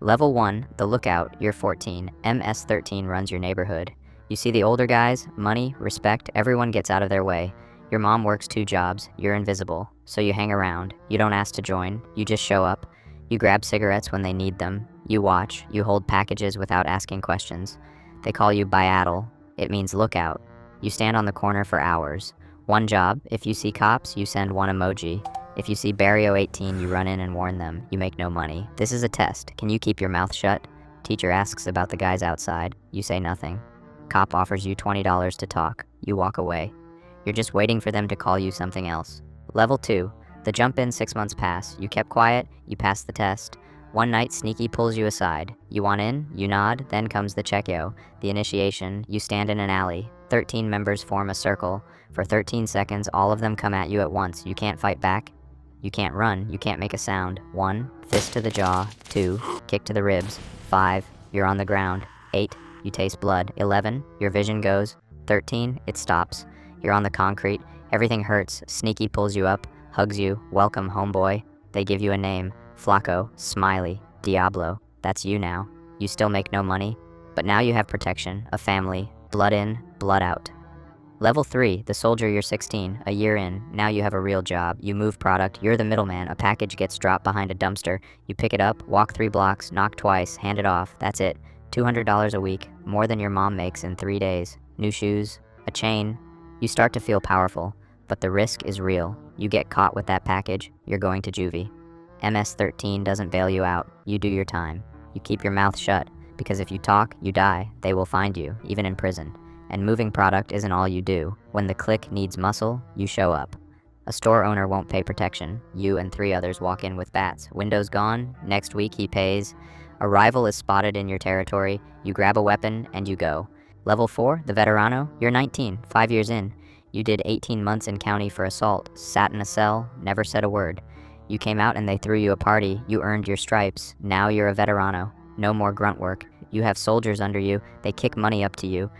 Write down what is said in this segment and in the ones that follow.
Level 1, the lookout, you're 14. MS-13 runs your neighborhood. You see the older guys, money, respect, everyone gets out of their way. Your mom works 2 jobs, you're invisible, so you hang around. You don't ask to join, you just show up. You grab cigarettes when they need them. You watch, you hold packages without asking questions. They call you biaddle. It means lookout. You stand on the corner for hours. One job, if you see cops, you send one emoji. If you see Barrio 18, you run in and warn them. You make no money. This is a test. Can you keep your mouth shut? Teacher asks about the guys outside. You say nothing. Cop offers you $20 to talk. You walk away. You're just waiting for them to call you something else. Level 2. The jump in 6 months pass. You kept quiet. You passed the test. One night, Sneaky pulls you aside. You want in? You nod. Then comes the checkyo, the initiation. You stand in an alley. 13 members form a circle. For 13 seconds, all of them come at you at once. You can't fight back. You can't run, you can't make a sound. 1, fist to the jaw. 2, kick to the ribs. 5, you're on the ground. 8, you taste blood. 11, your vision goes. 13, it stops. You're on the concrete. Everything hurts. Sneaky pulls you up, hugs you. Welcome, homeboy. They give you a name. Flaco, Smiley, Diablo. That's you now. You still make no money, but now you have protection, a family. Blood in, blood out. Level 3, the soldier, you're 16, a year in, now you have a real job. You move product, you're the middleman, a package gets dropped behind a dumpster. You pick it up, walk 3 blocks, knock twice, hand it off, that's it. $200 a week, more than your mom makes in 3 days. New shoes, a chain. You start to feel powerful, but the risk is real. You get caught with that package, you're going to juvie. MS-13 doesn't bail you out, you do your time. You keep your mouth shut, because if you talk, you die. They will find you, even in prison. And moving product isn't all you do. When the clique needs muscle, you show up. A store owner won't pay protection. You and 3 others walk in with bats. Windows gone, next week he pays. A rival is spotted in your territory. You grab a weapon and you go. Level 4, the Veterano, you're 19, 5 years in. You did 18 months in county for assault, sat in a cell, never said a word. You came out and they threw you a party. You earned your stripes. Now you're a Veterano. No more grunt work. You have soldiers under you. They kick money up to you.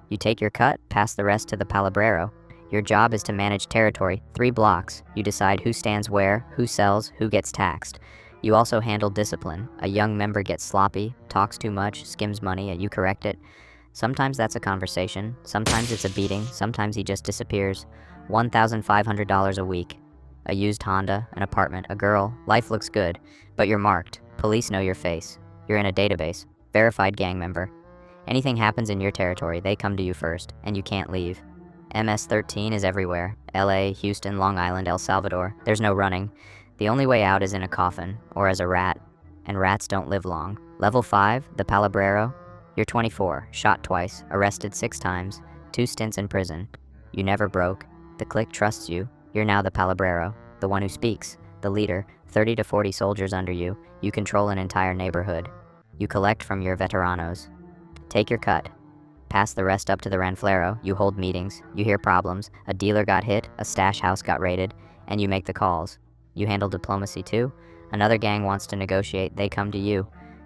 You take your cut, pass the rest to the Palabrero. Your job is to manage territory, 3 blocks. You decide who stands where, who sells, who gets taxed. You also handle discipline. A young member gets sloppy, talks too much, skims money, and you correct it. Sometimes that's a conversation, sometimes it's a beating, sometimes he just disappears. $1,500 a week. A used Honda, an apartment, a girl. Life looks good, but you're marked. Police know your face. You're in a database. Verified gang member. Anything happens in your territory, they come to you first, and you can't leave. MS-13 is everywhere. LA, Houston, Long Island, El Salvador. There's no running. The only way out is in a coffin, or as a rat. And rats don't live long. Level 5, the Palabrero. You're 24, shot twice, arrested 6 times, 2 stints in prison. You never broke. The clique trusts you. You're now the Palabrero, the one who speaks, the leader, 30 to 40 soldiers under you. You control an entire neighborhood. You collect from your veteranos. Take your cut. Pass the rest up to the Ranflero. You hold meetings. You hear problems. A dealer got hit. A stash house got raided. And you make the calls. You handle diplomacy too. Another gang wants to negotiate. They come to you.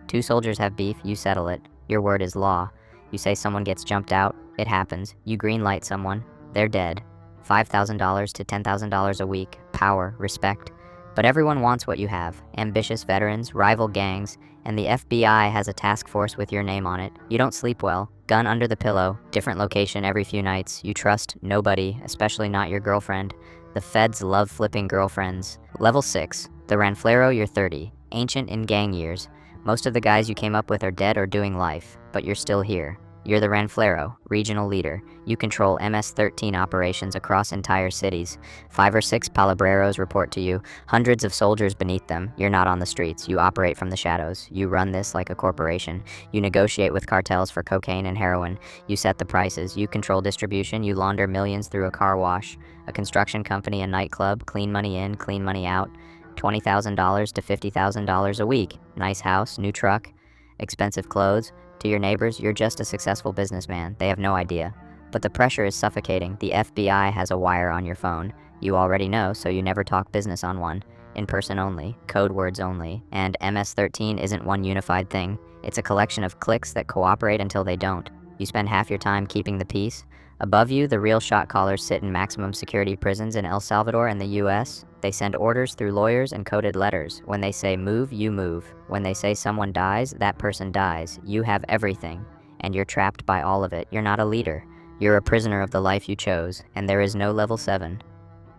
2 soldiers have beef. You settle it. Your word is law. You say someone gets jumped out. It happens. You greenlight someone. They're dead. $5,000 to $10,000 a week. Power. Respect. But everyone wants what you have. Ambitious veterans, rival gangs, and the FBI has a task force with your name on it. You don't sleep well. Gun under the pillow. Different location every few nights. You trust nobody, especially not your girlfriend. The feds love flipping girlfriends. Level 6. The Ranflero, you're 30. Ancient in gang years. Most of the guys you came up with are dead or doing life, but you're still here. You're the Ranflero, regional leader. You control MS-13 operations across entire cities. 5 or 6 Palabreros report to you, hundreds of soldiers beneath them. You're not on the streets. You operate from the shadows. You run this like a corporation. You negotiate with cartels for cocaine and heroin. You set the prices. You control distribution. You launder millions through a car wash, a construction company, a nightclub, clean money in, clean money out. $20,000 to $50,000 a week. Nice house, new truck, expensive clothes. To your neighbors, you're just a successful businessman. They have no idea. But the pressure is suffocating. The FBI has a wire on your phone. You already know, so you never talk business on one. In person only, code words only, and MS-13 isn't one unified thing. It's a collection of cliques that cooperate until they don't. You spend half your time keeping the peace, Above you, the real shot callers sit in maximum security prisons in El Salvador and the US. They send orders through lawyers and coded letters. When they say move, you move. When they say someone dies, that person dies. You have everything, and you're trapped by all of it. You're not a leader. You're a prisoner of the life you chose, and there is no level 7.